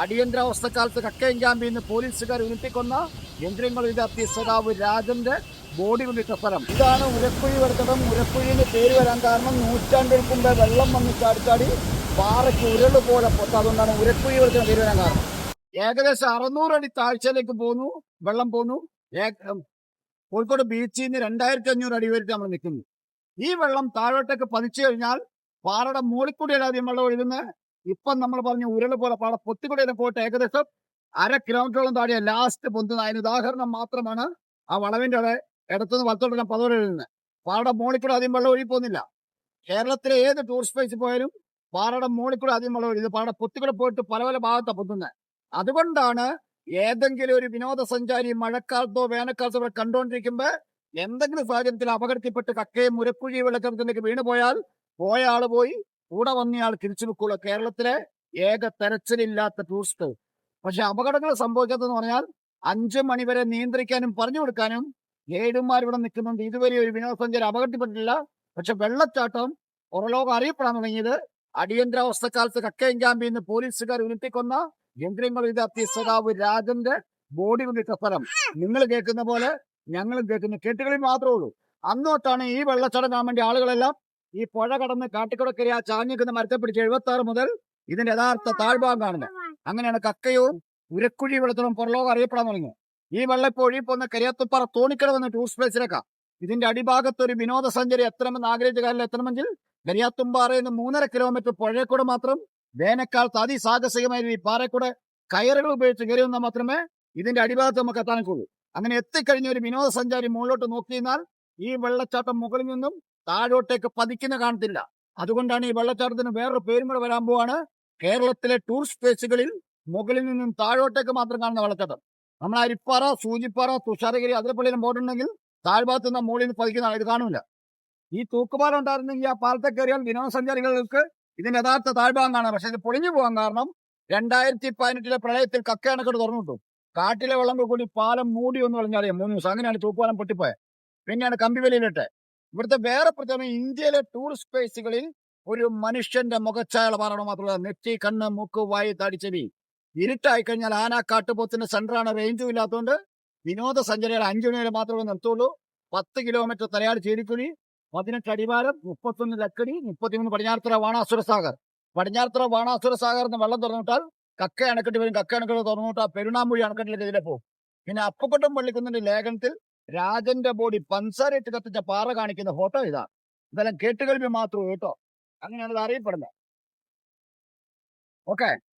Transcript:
അടിയന്തരാവസ്ഥക്കാലത്ത് കക്കയം ക്യാമ്പിൽ നിന്ന് പോലീസുകാർ ഉരുട്ടിക്കൊന്ന യന്ത്രങ്ങൾ വിദഗ്ധി സഖാവ് രാജന്റെ ബോഡി കൊണ്ടിട്ട സ്ഥലം. ഇതാണ് ഉരക്കുഴി വെറുത്തടം. ഉരക്കുഴിന്ന് പേര് വരാൻ കാരണം നൂറ്റാണ്ടുകൾക്ക് മുമ്പേ വെള്ളം വന്ന് ചാടിച്ചാടി പാറയ്ക്ക് ഉരുള് പോലെ പൊട്ട. അതുകൊണ്ടാണ് ഉരക്കുഴി വെറുത്തടം പേര് വരാൻ കാരണം. ഏകദേശം 600 അടി താഴ്ചയിലേക്ക് പോന്നു, വെള്ളം പോന്നു. കോഴിക്കോട് ബീച്ചിൽ നിന്ന് 2500 അടി വരെ നമ്മൾ നിൽക്കുന്നു. ഈ വെള്ളം താഴോട്ടേക്ക് പതിച്ചു കഴിഞ്ഞാൽ പാറയുടെ മുകളിൽ കൂടിയാണ് ആദ്യം വെള്ളം ഒഴുകുന്നത്. ഇപ്പം നമ്മൾ പറഞ്ഞ ഉരുള് പോലെ പാട പൊത്തിക്കുടയിലെ പോയിട്ട് ഏകദേശം 1/2 കിലോമീറ്ററോളം താഴെ ലാസ്റ്റ് പൊന്തുന്ന. അതിന് ഉദാഹരണം മാത്രമാണ് ആ വളവിന്റെ അവിടെ ഇടത്തുനിന്ന് വലത്തോട്ട് പതോടെ എഴുതുന്നത്. പാറയുടെ മുകളിൽ കൂടെ ആദ്യം വെള്ളം ഒഴുകി പോകുന്നില്ല. കേരളത്തിലെ ഏത് ടൂറിസ്റ്റ് പ്ലേസിൽ പോയാലും പാറയുടെ മുകളിൽ കൂടെ ആദ്യം വെള്ളം ഒഴുകുന്നത്. പാറയുടെ പൊത്തിക്കൂടെ പോയിട്ട് പല പല ഭാഗത്താണ് പൊന്തുന്നത്. അതുകൊണ്ടാണ് ഏതെങ്കിലും ഒരു വിനോദസഞ്ചാരി മഴക്കാലത്തോ വേനൽക്കാലത്തോ ഇവിടെ കണ്ടുകൊണ്ടിരിക്കുമ്പോൾ എന്തെങ്കിലും സാഹചര്യത്തിൽ അപകടത്തിൽപ്പെട്ട് കക്കയും മുരക്കുഴി വെള്ളച്ചാട്ടത്തിലേക്ക് വീണ് പോയാൽ പോയ ആള് പോയി, കൂടെ വന്നയാൾ തിരിച്ചു വെക്കുള്ളൂ. കേരളത്തിലെ ഏക തെരച്ചിലില്ലാത്ത ടൂറിസ്റ്റ്. പക്ഷെ അപകടങ്ങൾ സംഭവിക്കാത്തെന്ന് പറഞ്ഞാൽ 5 മണി വരെ നിയന്ത്രിക്കാനും പറഞ്ഞു കൊടുക്കാനും ഗൈഡുമാർ ഇവിടെ നിൽക്കുന്നുണ്ട്. ഇതുവരെ ഒരു വിനോദസഞ്ചാരി അപകടത്തിൽപ്പെട്ടിട്ടില്ല. പക്ഷെ വെള്ളച്ചാട്ടം പുറലോകം അറിയപ്പെടാൻ തുടങ്ങിയത് അടിയന്തരാവസ്ഥക്കാലത്ത് കക്കയം ക്യാമ്പിൽ നിന്ന് പോലീസുകാർ ഉരുട്ടിക്കൊന്ന യന്ത്രങ്ങൾ വിദഗ്ധി സഖാവ് രാജന്റെ ബോഡി കൊണ്ടിട്ട സ്ഥലം. നിങ്ങൾ കേൾക്കുന്ന പോലെ ഞങ്ങളും കേൾക്കുന്നു. കേട്ടുകളിൽ മാത്രമേ ഉള്ളൂ. അന്നോട്ടാണ് ഈ വെള്ളച്ചാട്ടം കാണാൻ വേണ്ടി ആളുകളെല്ലാം ഈ പുഴ കടന്ന് കാട്ടിക്കുടക്കരി ആ ചാഞ്ഞിക്കുന്ന മരത്തെ പിടിച്ച് 76 മുതൽ ഇതിന്റെ യഥാർത്ഥ താഴ്ഭാഗം കാണുന്നത്. അങ്ങനെയാണ് കക്കയും ഉരക്കുഴി വെള്ളത്തോളം പുറലോകം അറിയപ്പെടാൻ തുടങ്ങി. ഈ വെള്ളം ഇപ്പോൾ ഒഴുകിപ്പോകുന്ന കരിയാത്തുപ്പാറ തോണിക്കടവെന്ന ടൂറിസ്റ്റ് പ്ലേസിലേക്കാണ്. ഇതിന്റെ അടിഭാഗത്ത് ഒരു വിനോദസഞ്ചാരി എത്തണമെന്ന് ആഗ്രഹിച്ച കാര്യം എത്തണമെങ്കിൽ കരിയാത്തുംപാറയിൽ നിന്ന് 3.5 കിലോമീറ്റർ പുഴയെക്കൂടെ മാത്രം വേനൽക്കാലത്ത് അതിസാഹസികമായ ഈ പാറക്കൂടെ കയറുകൾ ഉപയോഗിച്ച് കയറി വന്നാൽ മാത്രമേ ഇതിന്റെ അടിഭാഗത്ത് നമുക്ക് എത്താനൊക്കുള്ളൂ. അങ്ങനെ എത്തിക്കഴിഞ്ഞ ഒരു വിനോദസഞ്ചാരി മുകളിലോട്ട് നോക്കിയാൽ ഈ വെള്ളച്ചാട്ടം മുകളിൽ നിന്നും താഴോട്ടേക്ക് പതിക്കുന്ന കാണത്തില്ല. അതുകൊണ്ടാണ് ഈ വെള്ളച്ചാട്ടത്തിന് വേറൊരു പേരും കൂടെ വരാൻ പോവാണ്. കേരളത്തിലെ ടൂറിസ്റ്റ് പ്ലേസുകളിൽ മുകളിൽ നിന്നും താഴോട്ടേക്ക് മാത്രം കാണുന്ന വെള്ളച്ചാട്ടം. നമ്മൾ അരിപ്പാറ, സൂചിപ്പാറ, തുഷാരഗിരി, അതിരപ്പള്ളിയിലും പോയിട്ടുണ്ടെങ്കിൽ താഴ്ഭാഗത്ത് നിന്ന് മുകളിൽ നിന്ന് പതിക്കുന്ന ഇത് കാണില്ല. ഈ തൂക്കുപാലം ഉണ്ടായിരുന്നെങ്കിൽ ആ പാലത്തെ കയറിയാൽ വിനോദസഞ്ചാരികൾക്ക് ഇതിന്റെ യഥാർത്ഥ താഴ്ഭാഗം കാണാം. പക്ഷെ ഇത് പൊളിഞ്ഞു പോകാൻ കാരണം 2018 പ്രളയത്തിൽ കക്ക അണക്കെട്ട് തുറന്നിട്ടു. കാട്ടിലെ വെള്ളം കൂടി പാലം മൂടി ഒന്ന് കളഞ്ഞറിയാം 3 ദിവസം. അങ്ങനെയാണ് തൂക്കുപാലം പൊട്ടിപ്പോയത്. പിന്നെയാണ് കമ്പിവലിയിലിട്ട്. ഇവിടുത്തെ വേറെ പ്രത്യേകത ഇന്ത്യയിലെ ടൂറിസ്റ്റ് പ്ലേസുകളിൽ ഒരു മനുഷ്യന്റെ മുഖച്ഛായ പാറണം മാത്രമല്ല, നെറ്റി, കണ്ണ്, മൂക്ക്, വായി, താടി, ചെവി. ഇരുട്ടായി കഴിഞ്ഞാൽ ആന കാട്ടുപോത്തിന്റെ സെന്ററാണ്. റേഞ്ചും ഇല്ലാത്തതുകൊണ്ട് വിനോദസഞ്ചാരികൾ 5 മണി വരെ മാത്രമേ നിർത്തുള്ളൂ. 10 കിലോമീറ്റർ തലയാട് ചേരിക്കുഴി, 18 അടിവാരം, 31 ലക്കടി, 33 പടിഞ്ഞാറത്തറ ബാണാസുര സാഗർ. പടിഞ്ഞാറത്തറ ബാണാസുര സാഗറിന് വെള്ളം തുറന്നിട്ടാൽ കക്ക അണക്കെട്ട് വരും. കക്ക അണക്കെട്ട് തുറന്നിട്ട് പെരുണാമൂഴി അണക്കെട്ടിലേക്ക് ഇതിലെ പോകും. പിന്നെ അപ്പക്കൊട്ടം പള്ളിക്കുന്നിന്റെ ലേഖനത്തിൽ രാജന്റെ ബോഡി പഞ്ചാരയിട്ട് കത്തിച്ച പാറ കാണിക്കുന്ന ഫോട്ടോ ഇതാണ്. ഇതെല്ലാം കേട്ടുകേൾവി മാത്രമേ കേട്ടോ. അങ്ങനെയാണ് ഇത് അറിയപ്പെടുന്നത്. ഓക്കെ.